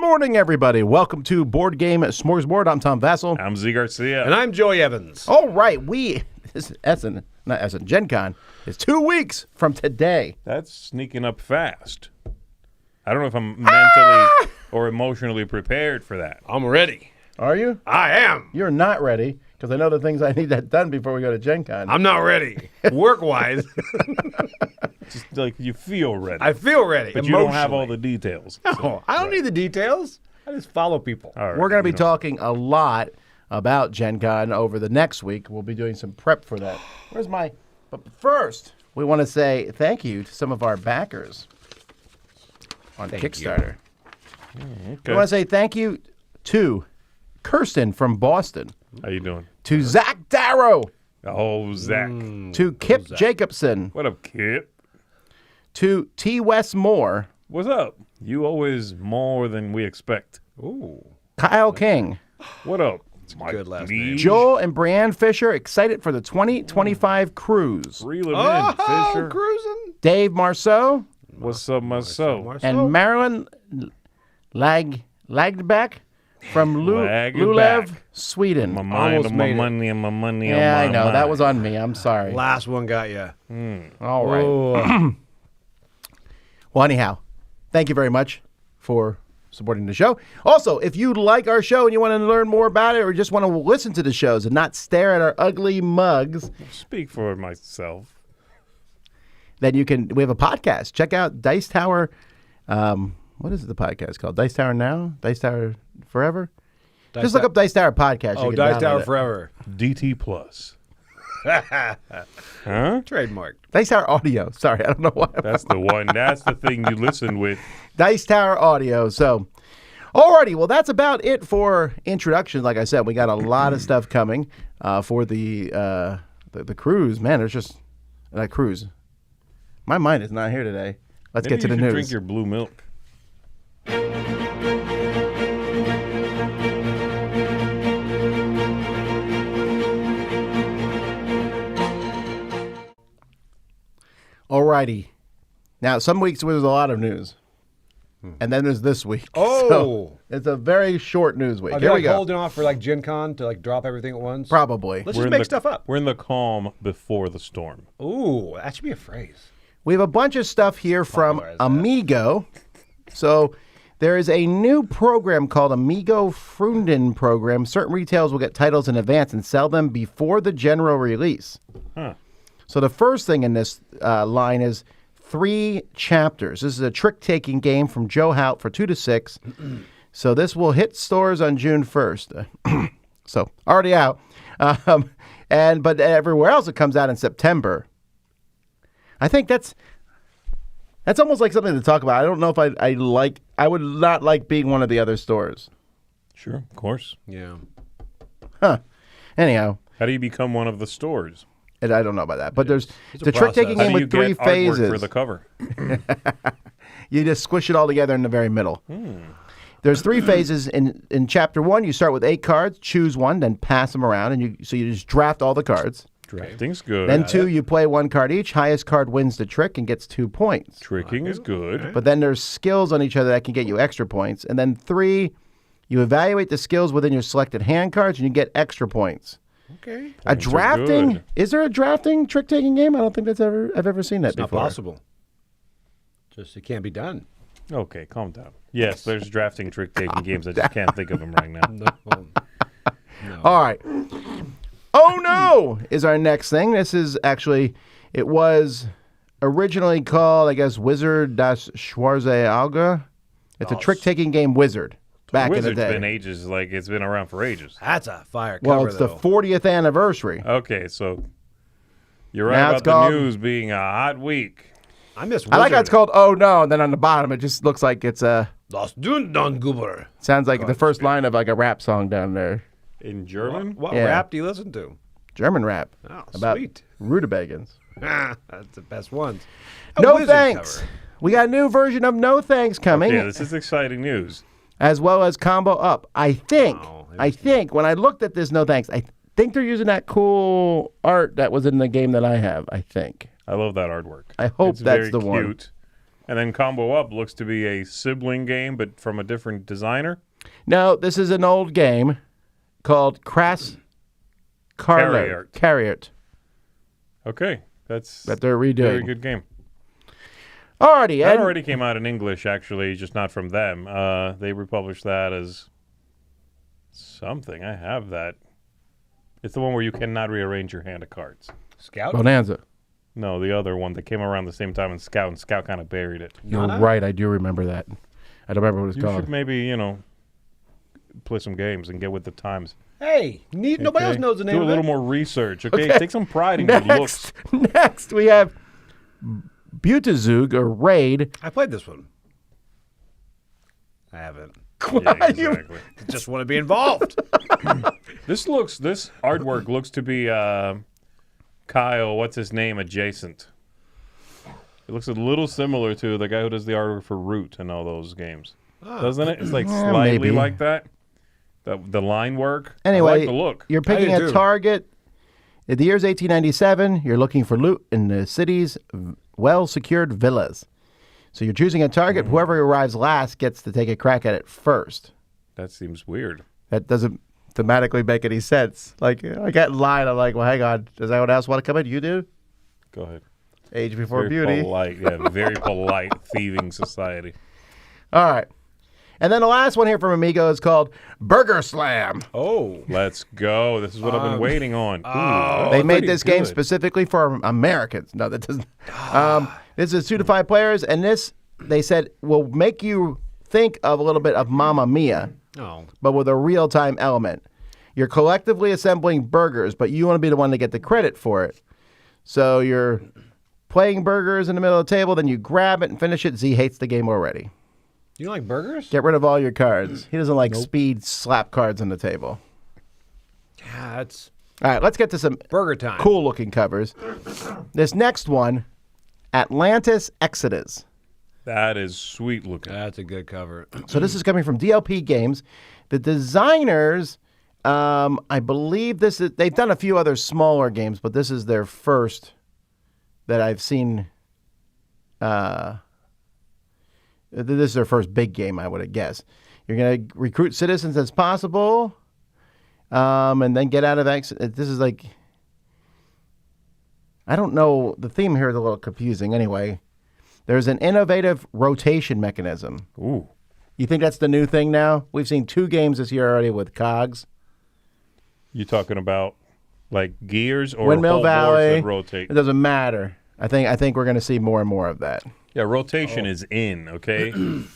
morning, everybody. Welcome to Board Game Smorgasbord. I'm Tom Vassell. I'm Z Garcia. And I'm Joey Evans. All right, Gen Con is 2 weeks from today. That's sneaking up fast. I don't know if I'm mentally or emotionally prepared for that. I'm ready. Are you? I am. You're not ready, because I know the things I need that done before we go to Gen Con. I'm not ready. Work-wise. Just like you feel ready. I feel ready. But you don't have all the details. No, I don't need the details. I just follow people. All right, We're going to be talking a lot about Gen Con over the next week. We'll be doing some prep for that. But first, we want to say thank you to some of our backers on Kickstarter. Okay. We want to say thank you to Kirsten from Boston, How you doing? to Zach Darrow, Oh, Zach. to Kip Jacobson, What up, Kip? to T. West Moore, What's up? You always more than we expect. Ooh. Kyle King, What up? good last name. Joel and Brianne Fisher, excited for the 2025 cruise, Reel him in, Fisher. Cruising. Dave Marceau, What's up, myself? and Marilyn Lagdbeck from Lagdbeck. Lulev, Sweden. My mind Almost on my made it. money and my money Yeah, on I my know. mind. That was on me. I'm sorry. Last one got you. All right. Oh. Well, anyhow, thank you very much for supporting the show. Also, if you like our show and you want to learn more about it or just want to listen to the shows and not stare at our ugly mugs, Speak for myself. then we have a podcast. Check out Dice Tower. What is the podcast called? Dice Tower Now? Dice Tower Forever? Just look up Dice Tower Podcast. Oh, You can Dice download Tower it. Forever. DT Plus. Huh? Trademarked. Dice Tower Audio. Sorry, I don't know why. That's the one. That's the thing you listen with. Dice Tower Audio. So, alrighty. Well, that's about it for introductions. Like I said, we got a lot of stuff coming for the cruise. Man, there's just that cruise. My mind is not here today. Let's Maybe get to you the should news. Drink your blue milk. Alrighty. Now, some weeks there's a lot of news, and then there's this week. Oh. So, it's a very short news week. Are Here they we go. holding off for like Gen Con to like drop everything at once? Probably. Let's We're just in make the- stuff up. We're in the calm before the storm. Ooh, that should be a phrase. We have a bunch of stuff here from Popularize that. Amigo. So there is a new program called Amigo Frunden Program. Certain retailers will get titles in advance and sell them before the general release. Huh. So the first thing in this line is 3 chapters. This is a trick-taking game from Joe Hout for 2 to 6. So this will hit stores on June 1st. So already out. But everywhere else it comes out in September. I think that's almost like something to talk about. I don't know if I would not like being one of the other stores. Sure, of course. Yeah. Huh. Anyhow, How do you become one of the stores? and I don't know about that. But there's It's a the trick-taking process. How game do you with 3 get artwork phases. for the cover? You just squish it all together in the very middle. There's 3 phases. In chapter 1, you start with 8 cards, choose one, then pass them around, and you just draft all the cards. Drafting's good. Then 2, you play 1 card each. Highest card wins the trick and gets 2 points. Tricking is good. But then there's skills on each other that can get you extra points. And then 3, you evaluate the skills within your selected hand cards and you get extra points. Okay. A Points are drafting? good. Is there a drafting trick-taking game? I don't think I've ever seen that It's not before. possible. Just it can't be done. Okay, calm down. Yes, there's drafting trick-taking games. I just can't think of them right now. No. All right. Oh no! Is our next thing. This is actually, it was originally called, I guess, Wizard das Schwarze Auge. It's a trick-taking game Wizard back Wizard's in the day. been ages, like it's been around for ages. That's a fire cover, Well, it's though. the 40th anniversary. Okay, so you're right Now it's about called- the news being a hot week. I miss Wizard. I like how it's called Oh No, and then on the bottom it just looks like it's Das Dundonguber. sounds like the first line of like a rap song down there. In German? What Yeah. rap do you listen to? German rap. Oh, about sweet. rutabagas. That's the best ones. A No Wizard thanks. cover. We got a new version of No Thanks coming, Yeah, this is exciting news. as well as Combo Up. I think Oh, when I looked at this No Thanks, I think they're using that cool art that was in the game that I have, I think. I love that artwork. I hope It's that's very the one. cute. And then Combo Up looks to be a sibling game, but from a different designer. No, this is an old game called Crass Carriot. Okay, that's That they're redoing. very good game. Alrighty, That and already came out in English, actually, just not from them. They republished that as something. I have that. It's the one where you cannot rearrange your hand of cards. Scout? Bonanza. No, the other one that came around the same time in Scout, and Scout kind of buried it. You're Nana? right. I do remember that. I don't remember what it's You called. should maybe, play some games and get with the times. Hey, nobody else knows the name Do a of little it. more research, okay? Okay. Take some pride in your looks. Next, we have Butazug or Raid. I played this one. I haven't. Yeah, exactly. Just want to be involved. This artwork looks to be Kyle, what's his name, adjacent. It looks a little similar to the guy who does the artwork for Root and all those games. Doesn't it? It's like slightly maybe. like that. The line work. Anyway, I like the look. you're picking do a too. target. The year's 1897. You're looking for loot in the city's well-secured villas. So you're choosing a target. Whoever arrives last gets to take a crack at it first. That seems weird. That doesn't thematically make any sense. Like, I get in line. I'm like, well, hang on. Does anyone else want to come in? You do? Go ahead. Age before Very beauty. polite. Yeah, very polite thieving society. All right. And then the last one here from Amigo is called Burger Slam. Oh. Let's go. This is what I've been waiting on. Ooh, They made pretty this game good. specifically for Americans. No, that doesn't. This is 2 to 5 players, and this, they said, will make you think of a little bit of Mamma Mia, Oh. but with a real-time element. You're collectively assembling burgers, but you want to be the one to get the credit for it. So you're playing burgers in the middle of the table, then you grab it and finish it. Z hates the game already. You don't like burgers? Get rid of all your cards. He doesn't like speed slap cards on the table. Yeah, that's All right, let's get to some burger time. cool-looking covers. This next one, Atlantis Exodus. That is sweet looking. That's a good cover. So this is coming from DLP Games. The designers, I believe they've done a few other smaller games, but this is their first that I've seen. This is their first big game, I would have guessed. You're going to recruit citizens as possible, and then get out of accident. This is like, I don't know. The theme here is a little confusing. Anyway, there's an innovative rotation mechanism. Ooh. You think that's the new thing now? We've seen 2 games this year already with cogs. You talking about like gears or Windmill whole boards Valley. that rotate? It doesn't matter. I think we're going to see more and more of that. Yeah, rotation is in, okay?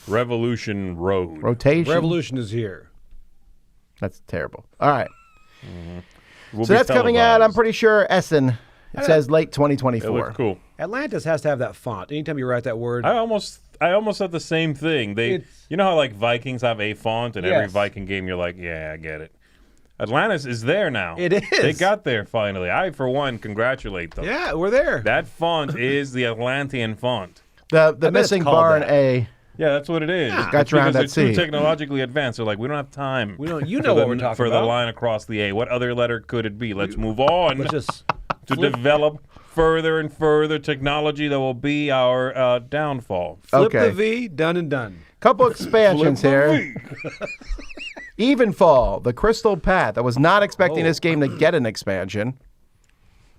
Revolution Road. Rotation. Revolution is here. That's terrible. All right. Will So be that's coming out, I'm televised. pretty sure, Essen. It says late It 2024. looks cool. Atlantis has to have that font. Anytime you write that word, I almost said the same thing. You know how like Vikings have a font, and every Yes. Viking game you're like, yeah, I get it. Atlantis is there now. It is. They got there finally. I, for one, congratulate them. yeah, we're there. That font is the Atlantean font. The bet missing it's called bar and that. A. Yeah, that's what it is. Yeah. Got It's you around because that they're too C. technologically advanced. They're like, we don't have time. We don't. You for know the, what we're talking for about. the line across the A. What other letter could it be? Let's move on Let's just to develop further and further technology that will be our downfall. flip Okay. the V. Done and done. Couple expansions here. Evenfall, the Crystal Path. I was not expecting this game to get an expansion.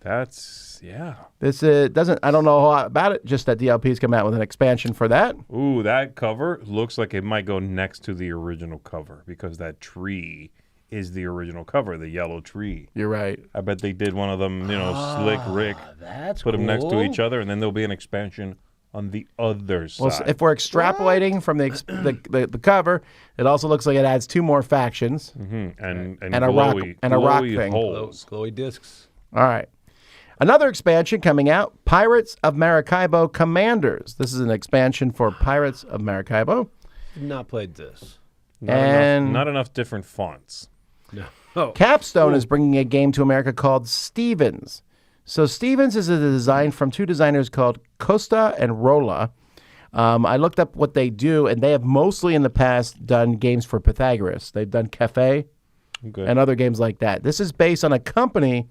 That's, yeah. This doesn't. I don't know a lot about it. Just that DLP's come out with an expansion for that. Ooh, that cover looks like it might go next to the original cover because that tree is the original cover, the yellow tree. You're right. I bet they did one of them, Slick Rick, That's put them next to cool. each other, and then there'll be an expansion on the other side. Well, if we're extrapolating from the cover, it also looks like it adds 2 more factions. and and a rock- glowy, and a rock glowy thing. holes. Glowy discs. All right. Another expansion coming out, Pirates of Maracaibo Commanders. This is an expansion for Pirates of Maracaibo. Not played this. Not enough different fonts. No. Oh. Capstone is bringing a game to America called Stevens. So Stevens is a design from 2 designers called Costa and Rolla. I looked up what they do, and they have mostly in the past done games for Pythagoras. They've done Cafe Okay. and other games like that. This is based on a company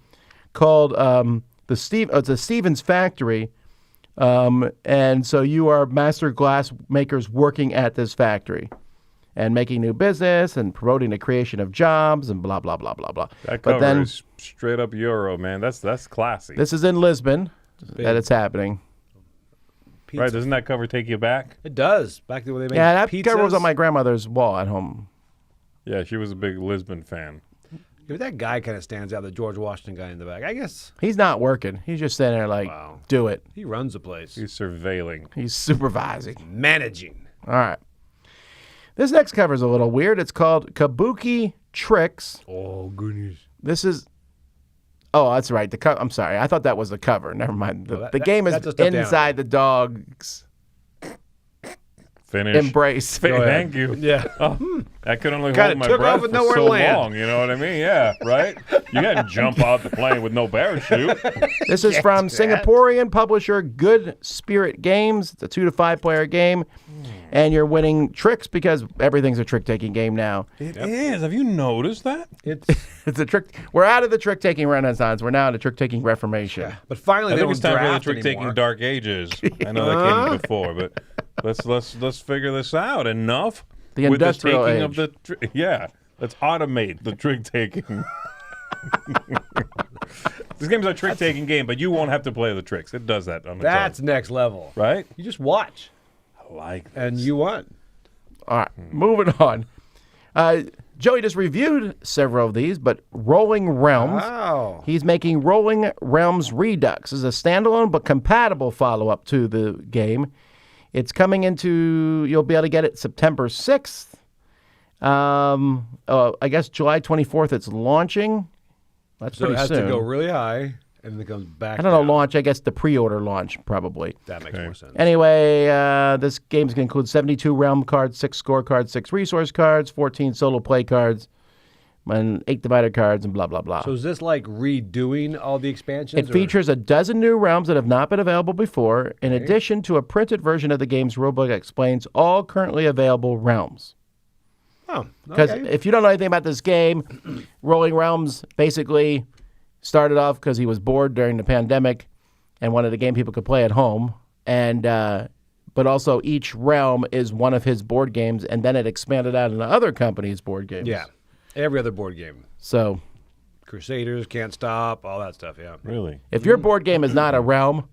called it's a Stevens Factory, And so you are master glass makers working at this factory and making new business and promoting the creation of jobs and blah, blah, blah, blah, blah. That But cover then is straight up Euro, man. That's classy. this is in Lisbon that it's happening. Pizza. Right? Doesn't that cover take you back? It does. Back to when they made Yeah, that pizzas. cover was on my grandmother's wall at home. Yeah, she was a big Lisbon fan. Yeah, that guy kind of stands out, the George Washington guy in the back. I guess He's not working. He's just sitting there like, Wow. do it. he runs the place. He's surveilling. He's supervising. Managing. All right. This next cover is a little weird. It's called Kabuki Tricks. Oh, goodness. This is... Oh, that's right. I'm sorry. I thought that was the cover. Never mind. The game is that's a stuffed inside the dog's Finish. embrace. Thank you. Yeah. Oh, I could only Kinda hold my took breath off with for nowhere so to land. long. You know what I mean? Yeah, right? You can't jump out the plane with no parachute. This is from Singaporean publisher Good Spirit Games. It's a 2 to 5 player game. And you're winning tricks because everything's a trick-taking game now. It is. Have you noticed that? It's It's a trick. We're out of the trick-taking renaissance. We're now in the trick-taking reformation. but finally I they think don't it's time for the draft trick-taking anymore. Dark Ages. I know that came before, but let's figure this out. Enough The with industrial the taking age. of the yeah. Let's automate the trick-taking. This game's a trick-taking game, but you won't have to play the tricks. It does that on its That's own. next level. Right? You just watch, I like this. and you won. All right, moving on. Joey just reviewed several of these, but Rolling Realms. Wow. He's making Rolling Realms Redux. This is a standalone but compatible follow-up to the game. It's coming into, you'll be able to get it September 6th. I guess July 24th it's launching. That's So it pretty has soon. to go really high, and then it comes back. I don't know, down. launch, I guess the pre-order launch probably. That makes more sense. Anyway, this game's going to include 72 realm cards, 6 score cards, 6 resource cards, 14 solo play cards, and 8 divider cards, and blah, blah, blah. So is this like redoing all the expansions? It features a dozen new realms that have not been available before, in addition to a printed version of the game's rulebook that explains all currently available realms. Oh, Because okay. if you don't know anything about this game, Rolling Realms basically started off because he was bored during the pandemic and wanted a game people could play at home. And but also each realm is one of his board games, and then it expanded out into other companies' board games. Yeah. Every other board game. So Crusaders, Can't Stop, all that stuff, yeah. Really? if your board game is not a realm,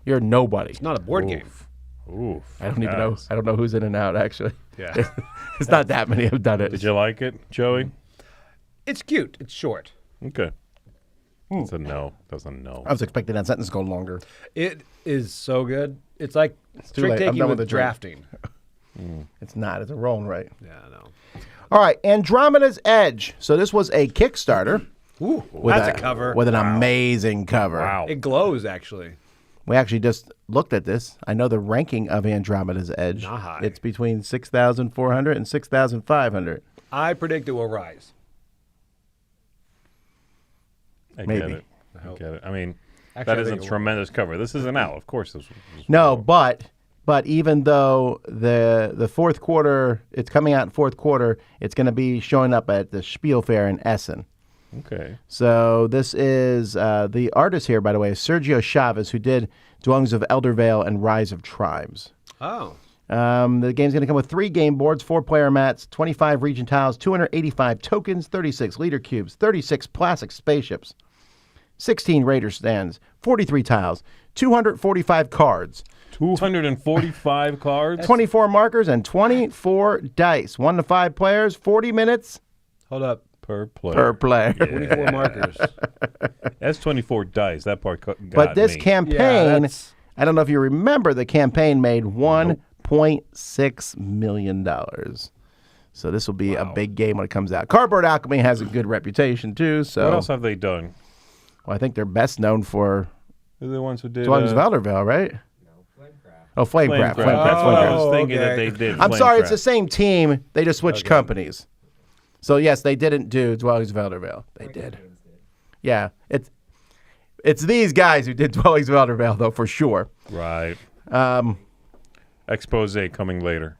you're nobody. It's not a board game. Oof. I don't even know. Guys. I don't know who's in and out, actually. Yeah. It's not that many have done it. Did you like it, Joey? It's cute. It's short. Okay. That's a no. That's a no. I was expecting that sentence to go longer. It is so good. It's like too late. I'm trick taking done with with the drink. drafting. It's not. It's a rolling right. Yeah, I know. All right, Andromeda's Edge. So this was a Kickstarter. Ooh, with that's a cover. with an amazing cover. Wow. It glows, actually. We actually just looked at this. I know the ranking of Andromeda's Edge. Not high. It's between 6,400 and 6,500. I predict it will rise. I Maybe. get it. I get it. I mean, Actually, that I is a think it will. tremendous cover. This isn't out. Of course this was No, but even though the fourth quarter, it's coming out in fourth quarter, it's going to be showing up at the Spiel Fair in Essen. Okay. So this is the artist here, by the way, is Sergio Chavez, who did Dwellings of Eldervale and Rise of Tribes. Oh. The game's going to come with 3 game boards, 4-player mats, 25 region tiles, 285 tokens, 36 leader cubes, 36 plastic spaceships, 16 raider stands, 43 tiles, 245 cards, 245 cards? 24 markers, and 24 dice. 1 to 5 players, 40 minutes Hold up. per player. per player. 24 markers. That's 24 dice. That part got But this me. campaign, that's- I don't know if you remember, the campaign made $1.6 million. So this will be a big game when it comes out. Cardboard Alchemy has a good reputation too. So What else have they done? well, I think they're best known for They're the ones who did Dwellings of Eldervale, right? Oh, Flamecraft. Flamecraft. That's what I was Oh, thinking that okay. they did. I'm sorry, it's Flamecraft. the same team. They just switched companies. So yes, they didn't do Dwellings of Eldervale. They did. Yeah, it's these guys who did Dwellings of Eldervale, though, for sure. Right. Expose coming later.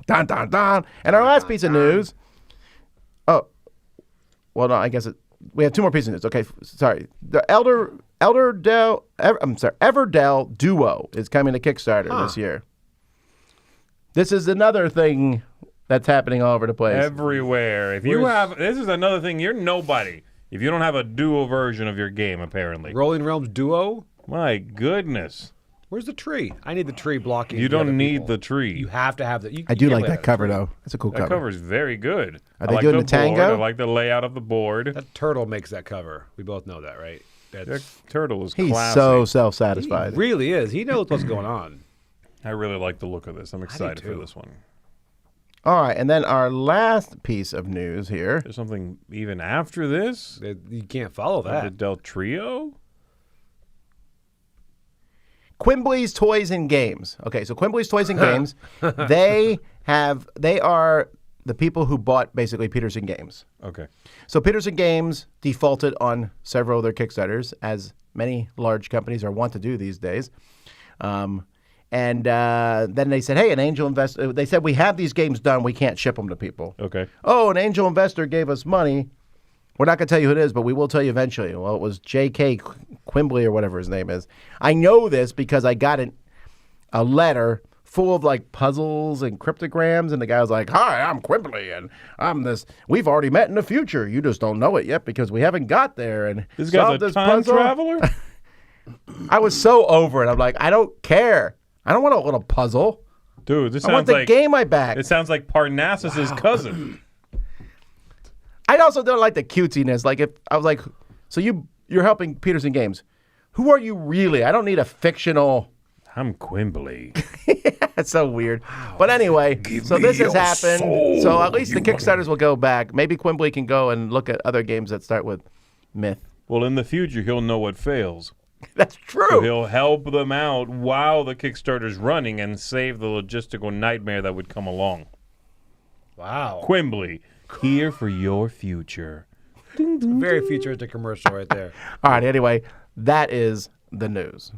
Dun, dun, dun. And our last piece of news. Oh, well, no, I guess we have 2 more pieces of news. Okay, sorry. The Everdell Duo is coming to Kickstarter this year. This is another thing that's happening all over the place. Everywhere. If you have, this is another thing. You're nobody if you don't have a duo version of your game. Apparently, Rolling Realms Duo. my goodness, Where's the tree? I need the tree blocking. you the other don't need people. the tree. You have to have the. I do like that cover, though. That's a cool That cover. cover is very good. Are I they like doing the the tango? board. I like the layout of the board. That turtle makes that cover. We both know that, right? That turtle is He's classy. so He self-satisfied. really is. He knows what's going on. I really like the look of this. I'm excited for too. this one. All right, and then our last piece of news here. There's something even after this. You can't follow The that. Del Trio. Quimbly's Toys and Games. Okay, so Quimbly's Toys and Games, they are the people who bought basically Peterson Games. Okay. So Peterson Games defaulted on several of their Kickstarters, as many large companies are wont to do these days. And then they said, hey, an angel investor, they said, we have these games done, we can't ship them to people. Okay. Oh, an angel investor gave us money. We're not going to tell you who it is, but we will tell you eventually. Well, it was J.K. Quimbly or whatever his name is. I know this because I got a letter full of like puzzles and cryptograms, and the guy was like, hi, I'm Quimbly, and I'm this. We've already met in the future. You just don't know it yet because we haven't got there. And This guy's solved a this time puzzle." traveler? I was so over it. I'm like, I don't care. I don't want a little puzzle. Dude, this I want sounds the like game I backed. it sounds like Parnassus's cousin. I also don't like the cutesiness. Like if I was like, so you're helping Peterson Games. Who are you really? I don't need a fictional. I'm Quimbly. That's so weird. But anyway, so this has happened. So at least the Kickstarters will go back. Maybe Quimbly can go and look at other games that start with myth. Well, in the future, he'll know what fails. That's So true. he'll help them out while the Kickstarter's running and save the logistical nightmare that would come along. Wow. Quimbly, here for your future. Very futuristic commercial right there. All right. Anyway, that is the news.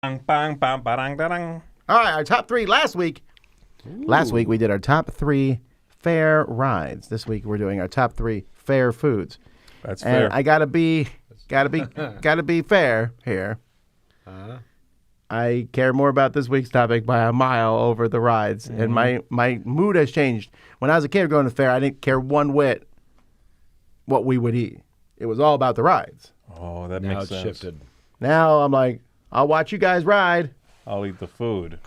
Bang, bang, bang, ba-dang, da-dang. All right. Our top three last week. Last week we did our top three fair rides. This week we're doing our top three fair foods. That's And fair. I gotta be fair here. I care more about this week's topic by a mile over the rides, and my mood has changed. When I was a kid going to the fair, I didn't care one whit what we would eat. It was all about the rides. Oh, that Now makes it's sense. shifted. Now I'm like, I'll watch you guys ride. I'll eat the food.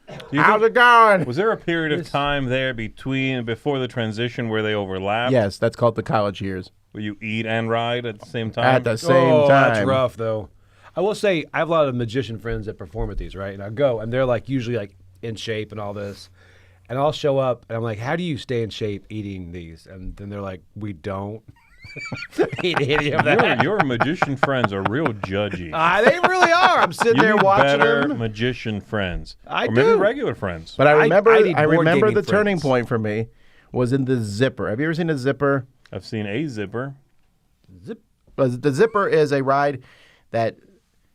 Do you How's think- it going? Was there a period of time there before the transition where they overlapped? Yes, that's called the college years. Where you eat and ride at the same time? At the same time. That's rough, though. I will say, I have a lot of magician friends that perform at these, right? And I go, and they're like usually like in shape and all this. And I'll show up, and I'm like, how do you stay in shape eating these? And then they're like, we don't eat any of that. Your magician friends are real judgy. They really are. I'm sitting You there need watching better them. magician friends. I or maybe do. regular friends. But I remember, I need I board remember gaming the turning friends. point for me was in the zipper. Have you ever seen a zipper? I've seen a zipper. Zip. The zipper is a ride that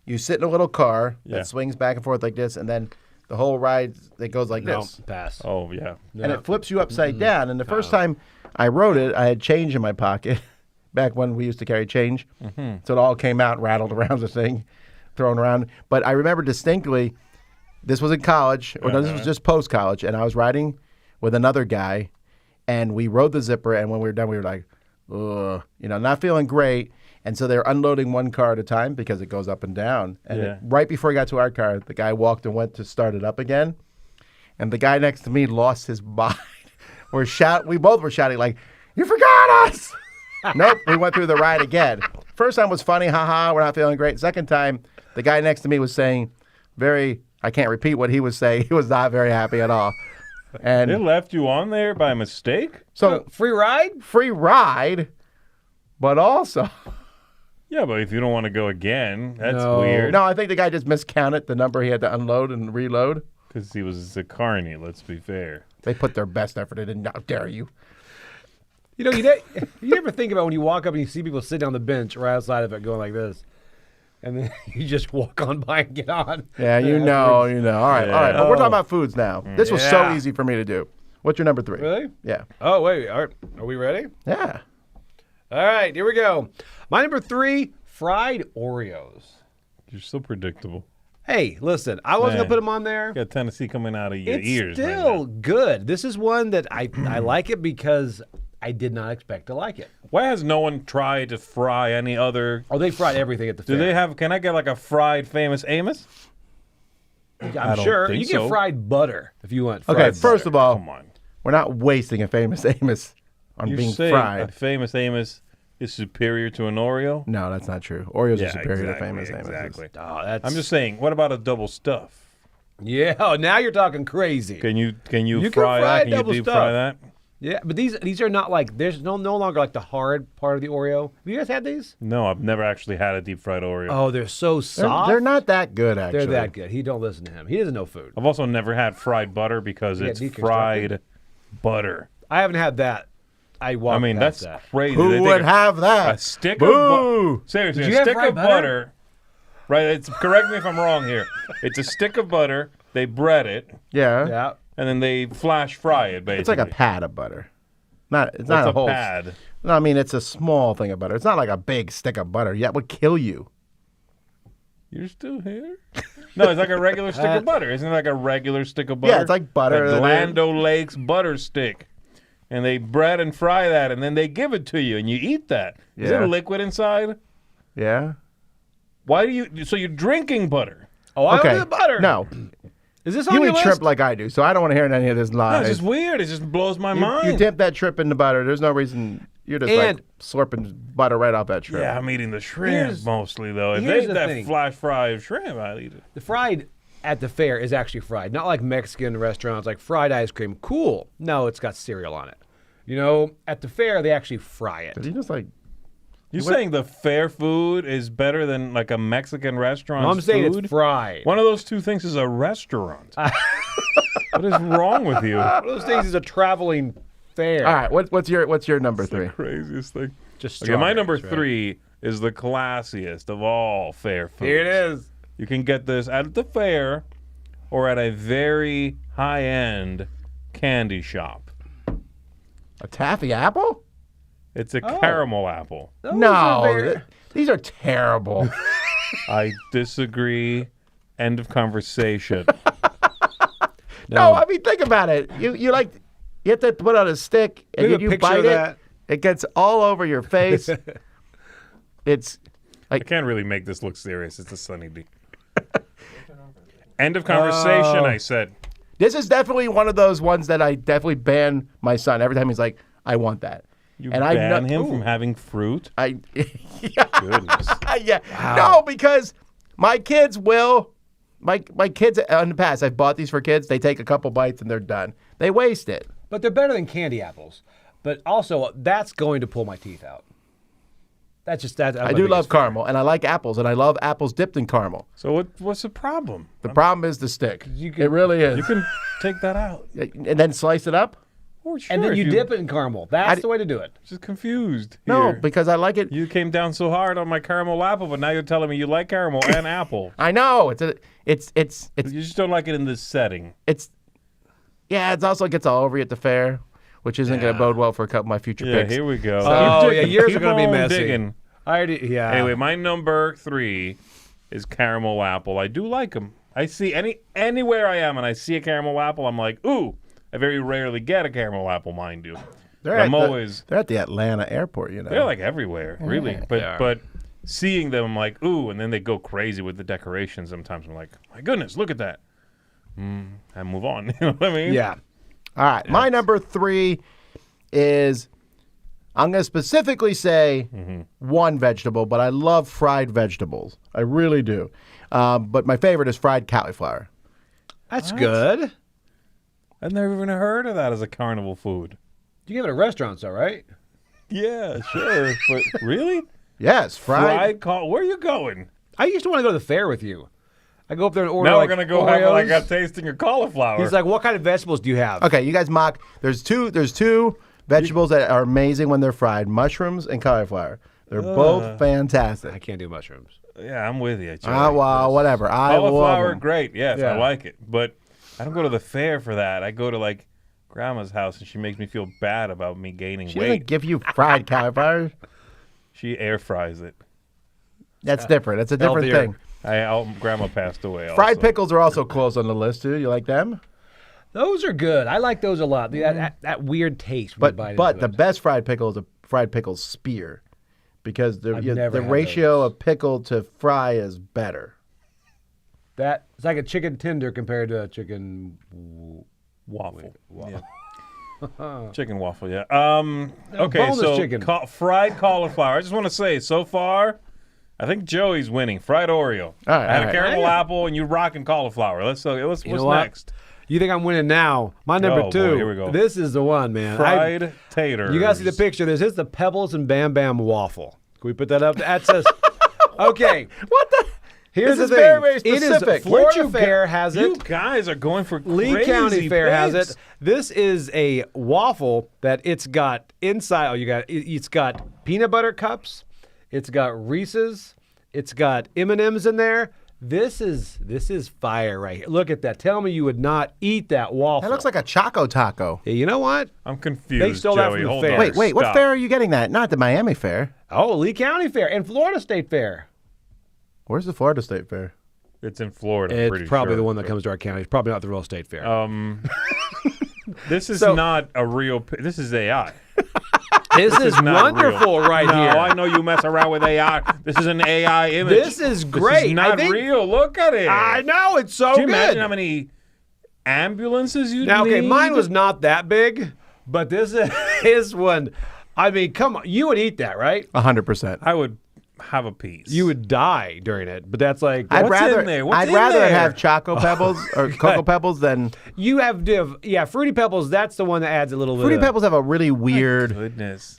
you sit in a little car Yeah. that swings back and forth like this, and then the whole ride it goes like No, this, pass. Oh, yeah. and it flips you upside down. And the first time I rode it, I had change in my pocket. Back when we used to carry change, so it all came out, rattled around the thing, thrown around. But I remember distinctly, this was in college, or no, this was just post college, and I was riding with another guy, and we rode the zipper. And when we were done, we were like, ugh, not feeling great. And so they're unloading one car at a time because it goes up and down. And Yeah. right before he got to our car, the guy walked and went to start it up again. And the guy next to me lost his mind. We both were shouting like, "You forgot us!" Nope, we went through the ride again. First time was funny, haha, we're not feeling great. Second time, the guy next to me was saying I can't repeat what he was saying. He was not very happy at all. And They left you on there by mistake? so Free ride? free ride, but also Yeah, but if you don't want to go again, that's No. weird. no, I think the guy just miscounted the number he had to unload and reload. Because he was a carny, let's be fair. They put their best effort in, and how dare you? You know, you never think about when you walk up and you see people sitting on the bench right outside of it going like this. And then you just walk on by and get on. Yeah, you know. All right. But we're talking about foods now. This was so Yeah. easy for me to do. What's your number 3? Really? Yeah. Oh, wait. All right. Are we ready? Yeah. All right. Here we go. My number 3, fried Oreos. You're so predictable. Hey, listen, I wasn't Man. going to put them on there. You got Tennessee coming out of your It's ears. right still now. good. This is one that I like it because I did not expect to like it. Why has no one tried to fry any other? Oh, they fried everything at the Do fair. they have? Can I get like a fried famous Amos? I'm don't sure. think You get so. fried butter if you want. Fried Okay, butter. first of all, Come on. we're not wasting a famous Amos on You being say fried. a famous Amos is superior to an Oreo? No, that's not true. Oreos are Yeah, superior exactly, to famous Amos. exactly. Oh, that's. I'm just saying. What about a double stuff? Yeah. Oh, now you're talking crazy. Can you You can fry fry that? Can you double deep stuff. fry that? Yeah, but these are not like there's no longer like the hard part of the Oreo. Have you guys had these? No, I've never actually had a deep fried Oreo. Oh, they're so They're, soft. they're not that good, actually. They're that good. He don't listen to him. He doesn't know food. I've also never had fried butter because Yeah, it's deconstructed. fried butter. I haven't had that. I walked I mean, past that's that. crazy. Who They take would have that? a stick Boo! of seriously, Did you a have stick fried of butter? butter. Right? It's correct me if I'm wrong here. It's a stick of butter. They bread it, Yeah. Yeah. and then they flash fry it. Basically, It's like a pad of butter. It's What's not a a whole. pad? No, I mean it's a small thing of butter. It's not like a big stick of butter. Yeah, it would kill you. You're still here? No, it's like a regular stick of butter. Isn't it like a regular stick of butter? Yeah, it's like butter. The Land O'Lakes butter stick. And they bread and fry that, and then they give it to you, and you eat that. Is Yeah. it liquid inside? Yeah. Why do you? So you're drinking butter? Oh, I Okay. don't do the butter. No, Is this on you your eat list? shrimp like I do, so I don't want to hear any of this No, lies. it's just weird. It just blows my you mind. dip that shrimp in the butter. There's no reason. You're just And- like slurping butter right off that shrimp. Yeah, I'm eating the shrimp Here's- mostly though. If here's they the that thing. flash fried shrimp, I'd eat it. The fried at the fair is actually fried, not like Mexican restaurants like fried ice cream. Cool. No, it's got cereal on it. You know, at the fair they actually fry it. Did you just like? You're saying the fair food is better than like a Mexican restaurant? No, I'm saying food? it's fried. One of those two things is a restaurant. What is wrong with you? One of those things is a traveling fair. All right. What's your number 3? Craziest thing. Just Okay, my strawberries, number right? 3 is the classiest of all fair foods. Here it is. You can get this at the fair or at a very high-end candy shop. A taffy apple? It's a caramel apple. Those No, are very- these are terrible. I disagree. End of conversation. No, I mean think about it. You have to put on a stick and Look at then you a picture bite of it. that. It gets all over your face. It's I can't really make this look serious. It's a Sunny D. End of conversation, I said. this is definitely one of those ones that I definitely ban my son every time he's like, I want that. You And I ban know- him from having fruit? I Goodness. yeah. No, because my kids will. My kids in the past, I've bought these for kids. They take a couple bites and they're done. They waste it. But they're better than candy apples. But also, that's going to pull my teeth out. That's just that. I do love caramel, and I like apples, and I love apples dipped in caramel. So what's the problem? The problem is the stick. It really is. You can take that out. And then slice it up? Oh, sure, And then if you dip it in caramel. That's the way to do it. Just confused. No, here. because I like it. You came down so hard on my caramel apple, but now you're telling me you like caramel and apple. I know You just don't like it in this setting. yeah. It's also gets all over you at the fair, which isn't going to bode well for a couple of my future Yeah, picks. here we go. Oh, yeah, yours Keep are going to be on messy. digging. I already, yeah. Anyway, my number 3 is caramel apple. I do like them. I see anywhere I am and I see a caramel apple, I'm like, ooh. I very rarely get a caramel apple, mind you. They're at the Atlanta airport, you know. They're like everywhere, really. But seeing them, I'm like, ooh, and then they go crazy with the decorations. Sometimes I'm like, my goodness, look at that. And move on. You know what I mean? Yeah. All right. My number 3 is, I'm going to specifically say one vegetable, but I love fried vegetables. I really do. But my favorite is fried cauliflower. That's good. I've never even heard of that as a carnival food. You give it a restaurant, though, right? Yeah, sure. But really? Yes, fried. Where are you going? I used to want to go to the fair with you. I go up there and order. Now like we're gonna go Oreos. have like a tasting of cauliflower. He's like, "What kind of vegetables do you have?" Okay, you guys mock. There's two vegetables that are amazing when they're fried: mushrooms and cauliflower. They're both fantastic. I can't do mushrooms. Yeah, I'm with you. Joey. Well, whatever. I love Cauliflower, them. great. Yes, Yeah. I like it. But I don't go to the fair for that. I go to like grandma's house, and she makes me feel bad about me gaining She weight. doesn't give you fried cauliflower. She air fries it. That's different. It's a different Healthier. thing. Grandma passed away. Fried also. pickles are also close on the list too. You like them? Those are good. I like those a lot. That weird taste. When you bite But into the it. best fried pickle is a fried pickle spear, because I've never the had ratio those. of pickle to fry is better. That it's like a chicken tender compared to a chicken waffle. waffle. Yeah. Chicken waffle, yeah. Okay, boneless so chicken. Fried cauliflower. I just want to say, so far, I think Joey's winning. Fried Oreo. All right, I had all a right. caramel apple, and you rocking cauliflower. What's You what's know what? next? You think I'm winning now? My number Oh, 2. boy, here we go. This is the one, man. Fried taters. You guys see the picture. This is the Pebbles and Bam Bam waffle. Can we put that up? That says, okay. What the? Here's This the is thing. very, very It is specific. Florida Fair has You it. guys are going for Lee crazy County Fair has picks. it. This is a waffle that it's got inside. Oh, it's got peanut butter cups. It's got Reese's. It's got M&Ms in there. This is fire right here. Look at that. Tell me you would not eat that waffle. That looks like a Choco Taco. Hey, you know what? I'm confused. They stole that Joey. from the Hold fair. on. Wait, what Stop. fair are you getting that? Not the Miami Fair. Oh, Lee County Fair and Florida State Fair. Where's the Florida State Fair? It's in Florida. I'm It's pretty probably sure. the one that comes to our county. It's probably not the real state fair. This is So- not a real. This is AI. this is not wonderful right No, here. I know you mess around with AI. This is an AI image. This is great. This is not I think- real. Look at it. I know, it's so Can you good. imagine how many ambulances you Now, okay, need? mine was not that big, but this is one. I mean, come on. You would eat that, right? 100%. I would have a piece. You would die during it, but that's like I'd What's rather in there? What's I'd in rather there? have Choco Pebbles or Cocoa Pebbles than you have Fruity Pebbles. That's the one that adds a little bit. Fruity of- Pebbles have a really weird Goodness.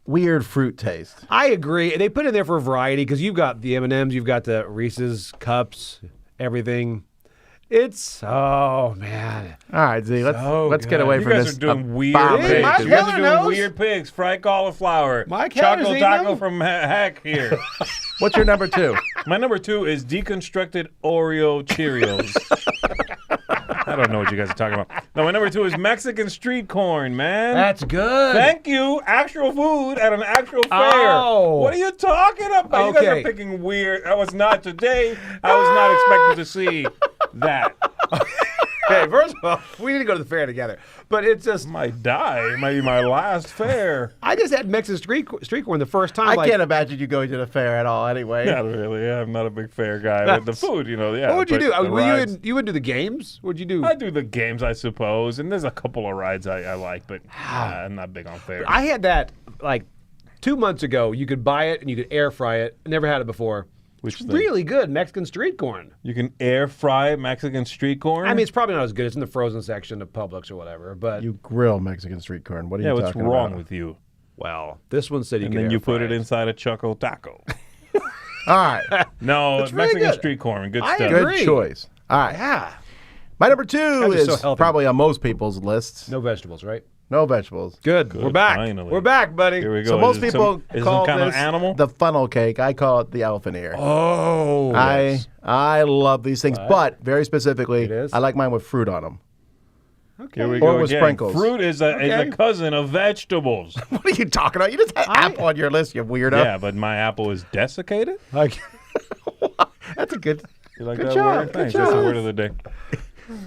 weird fruit taste. I agree. They put it in there for variety because you've got the M&Ms, you've got the Reese's cups, everything. It's man. All right, Z, let's So get good. away you from guys this. are doing weird abomination. pigs. Mike You guys are Keller doing knows. weird pigs. Fried cauliflower. Mike Keller's Choco eating taco them. from Heck here. What's your number 2? My number 2 is deconstructed Oreo Cheerios. I don't know what you guys are talking about. No, my number 2 is Mexican street corn, man. That's good. Thank you. Actual food at an actual fair. Oh. What are you talking about? You guys Okay. are picking weird. I was not today. I was not expecting to see that. Okay, first of all, we need to go to the fair together. But it's just Might die. It might be my last fair. I just had Mexican street corn the first time. I like, can't imagine you going to the fair at all anyway. Not really. Yeah, I'm not a big fair guy. With the food, yeah. What would you but do? the rides- You would do the games? What'd you do? I do the games, I suppose, and there's a couple of rides I like, but I'm not big on fairs. I had that like 2 months ago. You could buy it and you could air fry it. Never had it before. Which It's thing? really good Mexican street corn. You can air fry Mexican street corn. I mean, it's probably not as good. It's in the frozen section of Publix or whatever. But You grill Mexican street corn. What are yeah, you what's talking wrong about? with you? well, this one said you And could then air you put fry it inside a Choco Taco. All right. No, It's really Mexican good. street corn, good I stuff. agree. Good choice. All right. Yeah. My number 2 Guys are so is healthy. probably on most people's lists. No vegetables, right? No vegetables. Good. We're back. finally. We're back, buddy. Here we go. So most Is it people is it call some kind this of animal. the funnel cake. I call it the elephant ear. Oh. I love these things, but very specifically, It is? I like mine with fruit on them. Okay. Here we Or go with again. sprinkles. Fruit is a Okay. cousin of vegetables. What are you talking about? You just had apple on your list, you weirdo. Yeah, but my apple is desiccated. Like, That's a good. You like Good that job, word? good Thanks. That's the job. word of the day.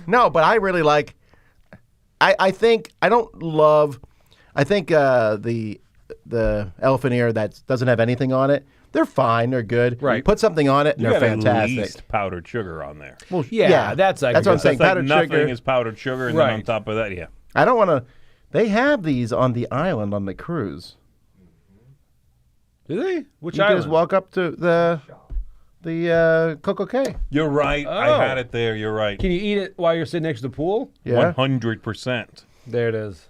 No, but I really like. I think I don't love. I think the elephant ear that doesn't have anything on it, they're fine. They're good. Right. Put something on it, and You they're got fantastic. at least powdered sugar on there. Well, Yeah, that's like what I'm saying. That's like Powdered nothing sugar. is powdered sugar, and then on Right. top of that, yeah. I don't want to. They have these on the island on the cruise. Do they? Which You can island? just walk up to the Coco Cay. You're right. Oh. I had it there. You're right. Can you eat it while you're sitting next to the pool? Yeah, 100%. There it is.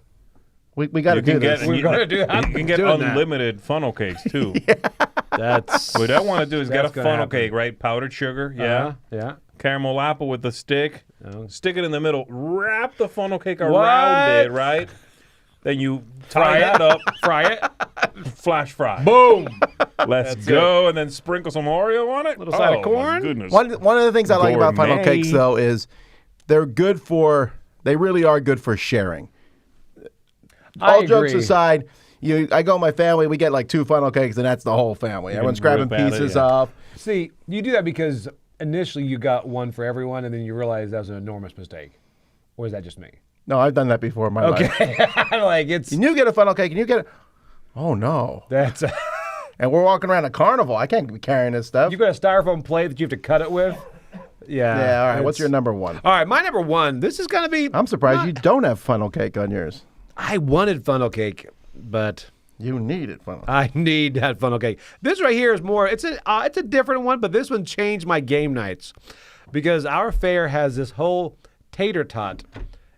we got to You do can this. get We're you, gonna do- I'm you can get doing that. unlimited funnel cakes too. That's What I want to do is get a That's gonna funnel happen. cake, right? Powdered sugar, yeah. Yeah. Caramel apple with the stick. Oh. Stick it in the middle. Wrap the funnel cake around What? it, right? Then you tie that up. Fry it. Flash fry. Boom. Let's go, and then sprinkle some Oreo on it. Little side of My corn? goodness. One of the things I like about funnel Gourmet. cakes, though, is they're good for. They really are good for sharing. All jokes agree. aside, I go with my family. We get like 2 funnel cakes, and that's the whole family. Everyone's grabbing rip at it, pieces yeah. off. See, you do that because initially you got one for everyone, and then you realize that was an enormous mistake. Or is that just me? No, I've done that before in my life. Okay. like it's And you get a funnel cake, and you get it. Oh no! that's And we're walking around a carnival. I can't be carrying this stuff. you got a styrofoam plate that you have to cut it with. Yeah. Yeah. All right. What's it's- your number one? All right, my number one. This is gonna be. I'm surprised you don't have funnel cake on yours. I wanted funnel cake, but You need it, funnel. I need that funnel cake. This right here is more. It's a different one, but this one changed my game nights because our fair has this whole tater tot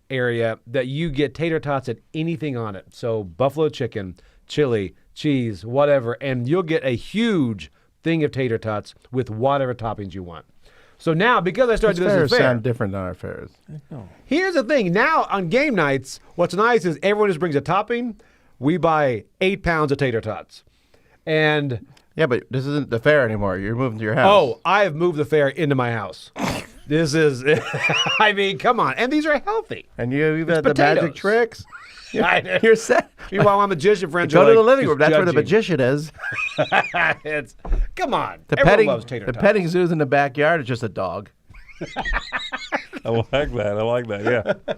area that you get tater tots and anything on it. So buffalo chicken, chili, cheese, whatever, and you'll get a huge thing of tater tots with whatever toppings you want. So now, because I started These doing this fairs at the fair, sound different than our fairs. here's the thing. Now on game nights, what's nice is everyone just brings a topping. We buy 8 pounds of tater tots, and Yeah, but this isn't the fair anymore. You're moving to your house. oh, I have moved the fair into my house. This is, I mean, come on, and these are healthy. And you've had the magic potatoes. tricks. I know. You're set. Meanwhile, my magician friends Go are to like, the living just room. That's where the judging. magician is. It's, come on, The everyone petting, loves tater the tots. petting zoo's in the backyard. It's just a dog. I like that. I like that. Yeah.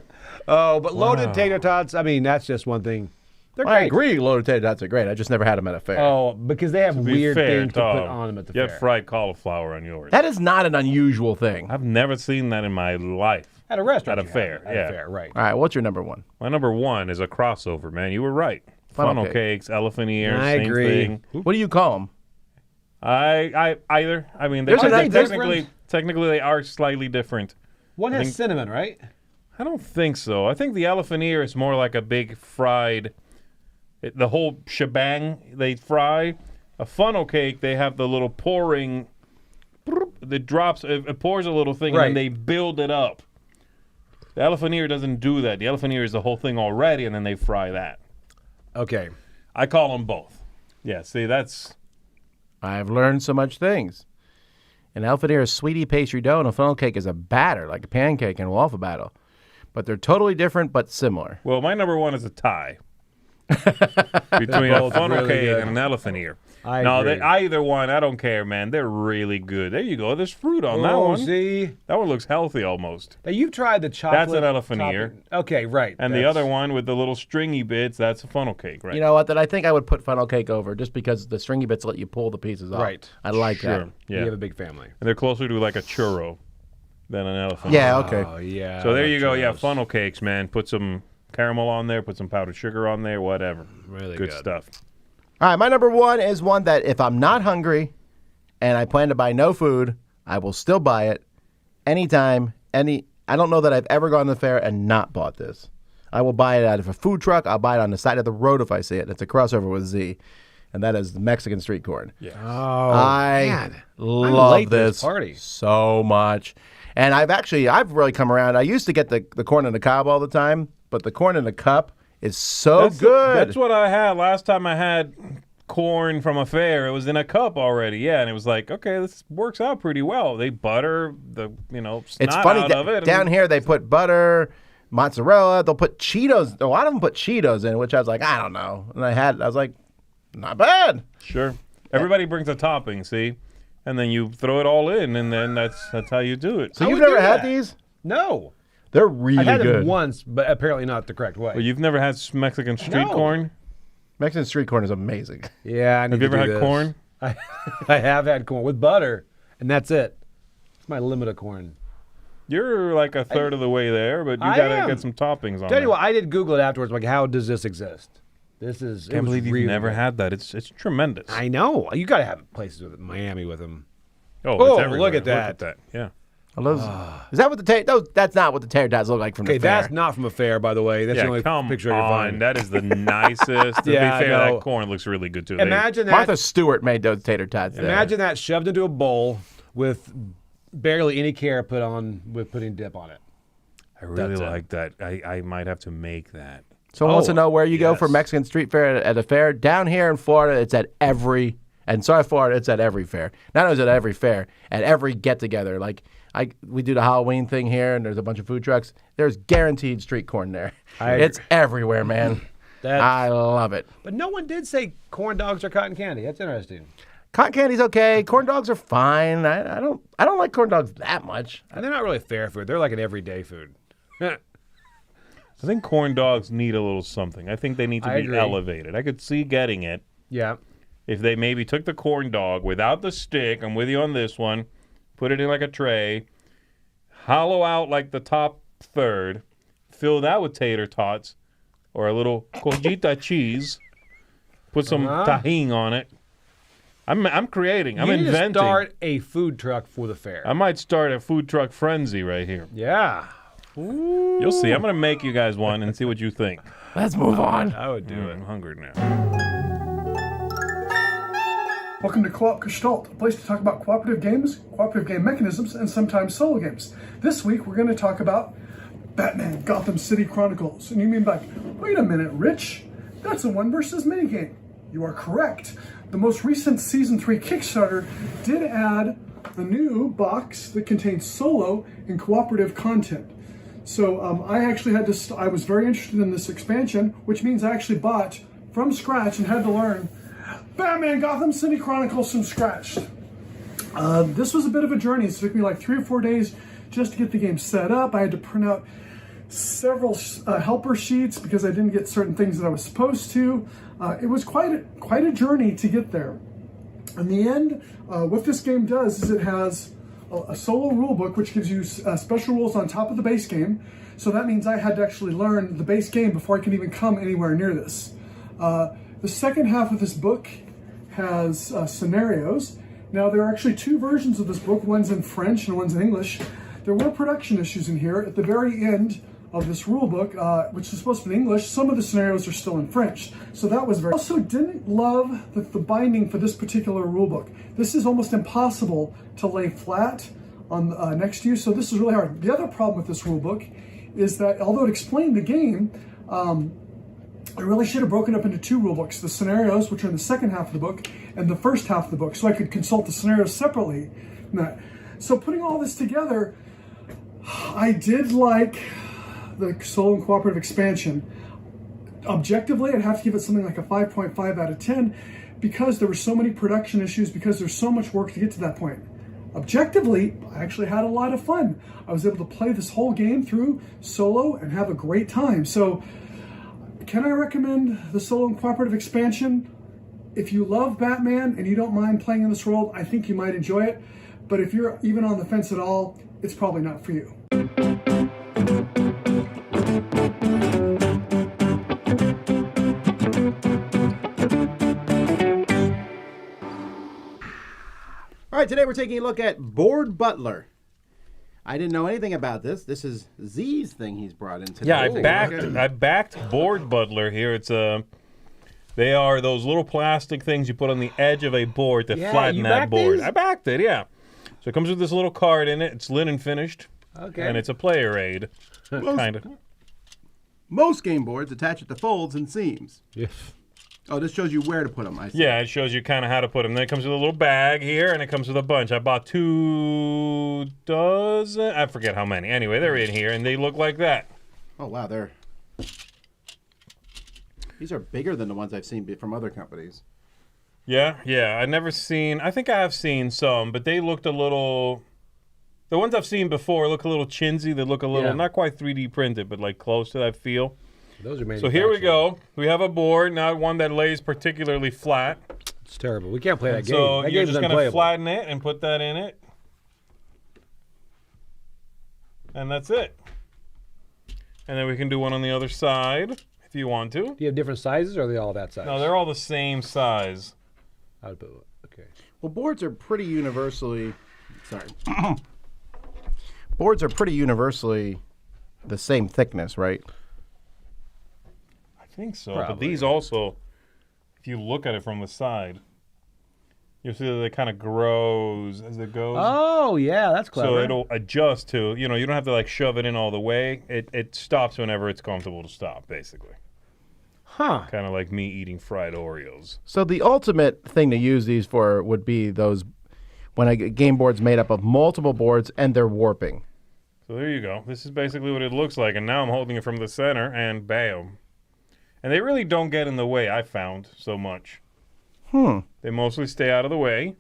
Oh, but loaded tater tots. I mean, that's just one thing. They're I great. agree. Loaded tater tots are great. I just never had them at a fair. Oh, because they have Be weird fair, things to put Tom, on them at the you fair. have fried cauliflower on yours. That is not an unusual thing. I've never seen that in my life. At a restaurant. At a you fair, have it. At yeah. a fair, right. All right, what's your number one? My number one is a crossover, man. You were right. Funnel Funnel cake. cakes, elephant ears, I same agree. thing. What do you call them? Either. I mean, There's nothing technically they are slightly different. One I has think- cinnamon, right? I don't think so. I think the elephant ear is more like a big fried, the whole shebang they fry. A funnel cake, they have the little pouring, it drops, it pours a little thing, Right. and then they build it up. The elephant ear doesn't do that. The elephant ear is the whole thing already, and then they fry that. Okay. I call them both. Yeah, see, that's... I've learned so much things. An elephant ear is sweetie pastry dough, and a funnel cake is a batter, like a pancake in a waffle battle. But they're totally different, but similar. Well, my number one is a tie between a both funnel really cake good. and an elephant ear. I No, agree. either one, I don't care, man. They're really good. There you go. There's fruit on that Oh, one. see? That one looks healthy almost. Now, you've tried the chocolate. That's an elephant topping- ear. Okay, right. And the other one with the little stringy bits, that's a funnel cake, right? You know what? That I think I would put funnel cake over just because the stringy bits let you pull the pieces off. Right. I like Sure. that. Yeah. You have a big family. And they're closer to like a churro than an elephant. Yeah, okay. Oh, yeah. So there you go. Yeah, churros. funnel cakes, man. Put some caramel on there, put some powdered sugar on there, whatever. Really good good. stuff. All right, my number one is one that if I'm not hungry and I plan to buy no food, I will still buy it anytime. I don't know that I've ever gone to the fair and not bought this. I will buy it out of a food truck. I'll buy it on the side of the road if I see it. It's a crossover with Z, and that is the Mexican street corn. Yeah. Oh, I man. love late to this this party. so much. And I've really come around. I used to get the corn in the cob all the time, but the corn in the cup is so good. That's what I had last time I had corn from a fair. It was in a cup already, yeah, and it was like, okay, this works out pretty well. They butter the, snot It's funny, out of it. down here they put butter, mozzarella, they'll put Cheetos. A lot of them put Cheetos in, which I was like, I don't know. And I was like, not bad. Sure. Everybody brings a topping, see? And then you throw it all in, and then that's how you do it. So I you've would never do had that. these? No. They're really I've had good. them once, but apparently not the correct way. Well, you've never had Mexican street No. corn? Mexican street corn is amazing. Yeah, I need Have you to ever do had this. corn? I have had corn with butter, and that's it. It's my limit of corn. You're like a third of the way there, but you I got to am. get some toppings on Tell you it. what, I did Google it afterwards. Like, how does this exist? This is. I can't believe you've never had that. It's tremendous. I know. You got to have places with it. Miami with them. Oh, Oh, it's everywhere. look at that. Yeah. Is that what the that's not what the tater tots look like from Okay, the fair. that's not from a fair, by the way. That's Yeah, the only come picture I on. can find. That is the nicest. To Yeah, I be fair, know. that corn looks really good too. Imagine that. Martha Stewart made those tater tots. there. Imagine that shoved into a bowl with barely any care put on with putting dip on it. I really That's it. like that. I might have to make that. Someone wants to know where you go for yes. Mexican street fair at a fair. Down here in Florida, it's at every. And sorry, Florida, it's at every fair. Not only is it at every fair, at every get together. Like we do the Halloween thing here, and there's a bunch of food trucks. There's guaranteed street corn there. It's everywhere, man. I love it. But no one did say corn dogs are cotton candy. That's interesting. Cotton candy's okay. Corn dogs are fine. I don't like corn dogs that much. And they're not really fair food. They're like an everyday food. I think corn dogs need a little something. I think they need to I be agree. elevated. I could see getting it Yeah. if they maybe took the corn dog without the stick. I'm with you on this one. Put it in like a tray. Hollow out like the top third. Fill that with tater tots or a little cojita cheese. Put some tahini on it. I'm creating. I'm you need inventing. to start a food truck for the fair. I might start a food truck frenzy right here. Yeah. You'll see. I'm going to make you guys one and see what you think. Let's move on. I would do it. I'm hungry now. Welcome to Co-op Gestalt, a place to talk about cooperative games, cooperative game mechanisms, and sometimes solo games. This week we're going to talk about Batman Gotham City Chronicles. And you mean like, wait a minute, Rich, that's a 1 versus minigame. You are correct. The most recent Season 3 Kickstarter did add the new box that contains solo and cooperative content. So I actually had to, I was very interested in this expansion, which means I actually bought from scratch and had to learn Batman Gotham City Chronicles from scratch. This was a bit of a journey. It took me like 3 or 4 days just to get the game set up. I had to print out several helper sheets because I didn't get certain things that I was supposed to. It was quite a journey to get there. In the end, what this game does is it has a solo rule book which gives you special rules on top of the base game. So that means I had to actually learn the base game before I can even come anywhere near this. The second half of this book has scenarios. Now there are actually 2 versions of this book. One's in French and one's in English. There were production issues in here. At the very end of this rule book, which is supposed to be in English, some of the scenarios are still in French. So that was very... I also didn't love the binding for this particular rule book. This is almost impossible to lay flat on next to you, so this is really hard. The other problem with this rule book is that although it explained the game, I really should have broken up into 2 rule books, the scenarios, which are in the second half of the book, and the first half of the book, so I could consult the scenarios separately. So putting all this together, I did like the solo and cooperative expansion. Objectively, I'd have to give it something like a 5.5 out of 10 because there were so many production issues, because there's so much work to get to that point. Objectively, I actually had a lot of fun. I was able to play this whole game through solo and have a great time. So, can I recommend the solo and cooperative expansion? If you love Batman and you don't mind playing in this world, I think you might enjoy it. But if you're even on the fence at all, it's probably not for you. All right, today we're taking a look at Board Butler. I didn't know anything about this. This is Z's thing he's brought in today. Yeah, I backed Board Butler here. It's they are those little plastic things you put on the edge of a board to flatten that board. I backed it, yeah. So it comes with this little card in it. It's linen finished. Okay. And it's a player aid, kind of. Most game boards attach it to folds and seams. Yeah. Oh, this shows you where to put them, I see. Yeah, it shows you kind of how to put them. Then it comes with a little bag here, and it comes with a bunch. I bought 2 dozen. I forget how many. Anyway, they're in here, and they look like that. Oh, wow, these are bigger than the ones I've seen from other companies. Yeah. I think I have seen some, but they looked a little The ones I've seen before look a little chintzy. They look a little, Yeah. not quite 3D printed, but like close to that feel. Those are So here we go. We have a board, not one that lays particularly flat. It's terrible. We can't play that game. So That you're game's just going to unplayable. flatten it and put that in it. And that's it. And then we can do one on the other side if you want to. Do you have different sizes, or are they all that size? No, they're all the same size. Okay. Well, boards are pretty universally. Sorry. Boards are pretty universally the same thickness, right? I think so. But Probably. these also, if you look at it from the side, you'll see that it kind of grows as it goes. Oh, yeah, that's clever. So it'll adjust to, you don't have to like shove it in all the way. It stops whenever it's comfortable to stop, basically. Huh. Kind of like me eating fried Oreos. So the ultimate thing to use these for would be those when a game board's made up of multiple boards and they're warping. So there you go. This is basically what it looks like. And now I'm holding it from the center and bam. And they really don't get in the way, I found, so much. They mostly stay out of the way.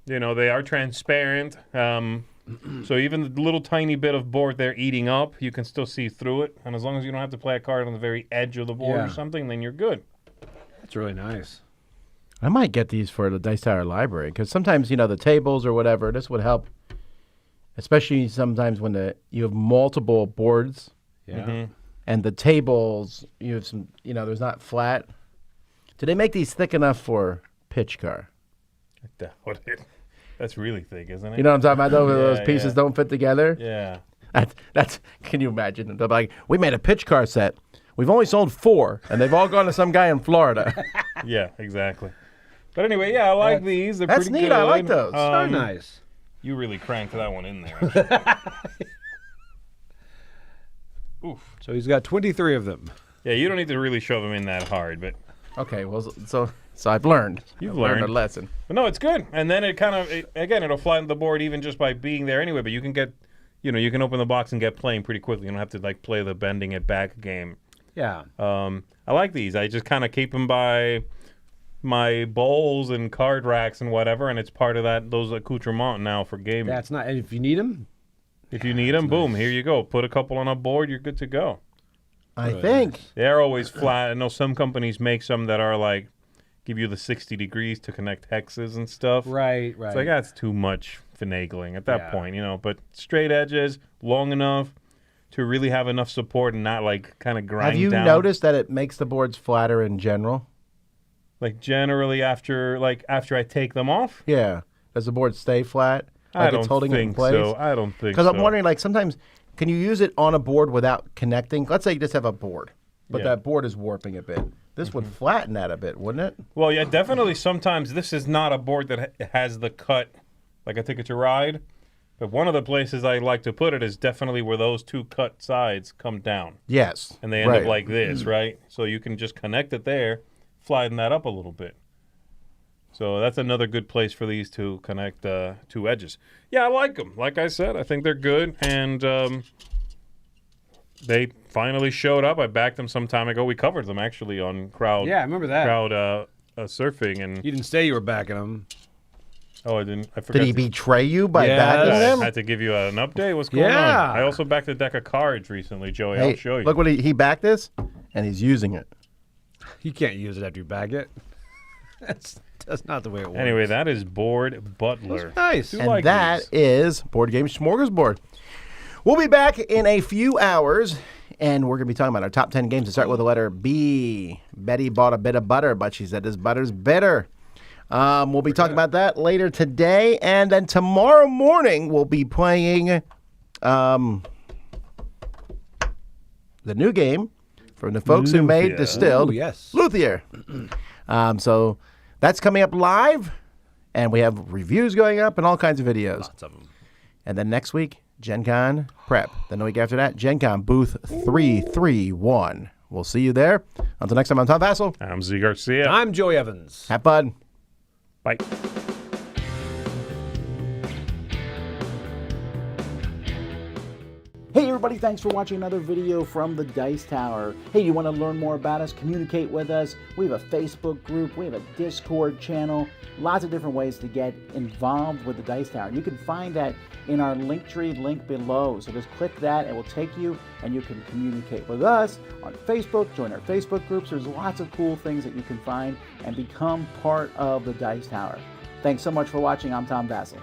They are transparent. So even the little tiny bit of board they're eating up, you can still see through it. And as long as you don't have to play a card on the very edge of the board or Yeah. something, then you're good. That's really nice. I might get these for the Dice Tower Library because sometimes, the tables or whatever, this would help, especially sometimes when you have multiple boards Yeah. and the tables, you have some, there's not flat. Do they make these thick enough for pitch car? I doubt it. That's really thick, isn't it? You know what I'm talking about? Those Yeah, pieces yeah. don't fit together. Yeah. That's. Can you imagine? They're like, we made a pitch car set. We've only sold 4, and they've all gone to some guy in Florida. Yeah, exactly. But anyway, yeah, I like these. They're that's pretty neat. good. I like those. Very nice. You really cranked that one in there. Oof. So he's got 23 of them. Yeah, you don't need to really shove them in that hard, but Okay, well, so I've learned. You've I've learned learned. a lesson. no, it's good. And then it'll flatten the board even just by being there anyway. But you can get, you can open the box and get playing pretty quickly. You don't have to like play the bending it back game. Yeah. I like these. I just kind of keep them by my bowls and card racks and whatever, and it's part of those accoutrements now for gaming. That's not. And if you need them, If you need them, boom, here you go. Put a couple on a board, you're good to go. I think. They're always flat. I know some companies make some that are like, give you the 60 degrees to connect hexes and stuff. right. It's like, that's too much finagling at that Yeah. point, But straight edges, long enough to really have enough support and not like kind of grind Have you down. noticed that it makes the boards flatter in general? Like generally after I take them off? Yeah. Does the board stay flat? I Like don't it's holding it in think place? so. I don't think so. Because I'm wondering, like, sometimes, can you use it on a board without connecting? Let's say you just have a board, but Yeah. that board is warping a bit. This would flatten that a bit, wouldn't it? Well, yeah, definitely sometimes this is not a board that has the cut like a Ticket to Ride. But one of the places I like to put it is definitely where those two cut sides come down. Yes. And they end right. up like this, right? So you can just connect it there, flatten that up a little bit. So that's another good place for these to connect two edges. Yeah, I like them. Like I said, I think they're good. And they finally showed up. I backed them some time ago. We covered them, actually, on Crowd Yeah, I remember that. Surfing. And You didn't say you were backing them. I didn't. I forgot Did he to- betray you by Yes. backing I them? had to give you an update. What's going Yeah. on? I also backed a deck of cards recently, Joey. I'll Hey, show you. look what he backed this, and he's using it. You can't use it after you bag it. That's not the way it works. Anyway, that is Board Butler. Nice. Do And like that these. is Board Game Smorgasbord. We'll be back in a few hours, and we're going to be talking about our top 10 games to start with the letter B. Betty bought a bit of butter, but she said this butter's bitter. We'll be talking about that later today, and then tomorrow morning we'll be playing the new game from the folks who made Luthier. Distilled. Ooh, yes. Luthier. So that's coming up live, and we have reviews going up and all kinds of videos. Lots of them. And then next week, Gen Con Prep. Then the week after that, Gen Con Booth 331. We'll see you there. Until next time, I'm Tom Vassell. I'm Z Garcia. I'm Joey Evans. Have fun. Bye. Hey everybody, thanks for watching another video from the Dice Tower. Hey, you want to learn more about us, communicate with us? We have a Facebook group, we have a Discord channel, lots of different ways to get involved with the Dice Tower. You can find that in our Linktree link below. So just click that, it will take you and you can communicate with us on Facebook, join our Facebook groups. There's lots of cool things that you can find and become part of the Dice Tower. Thanks so much for watching. I'm Tom Vassell.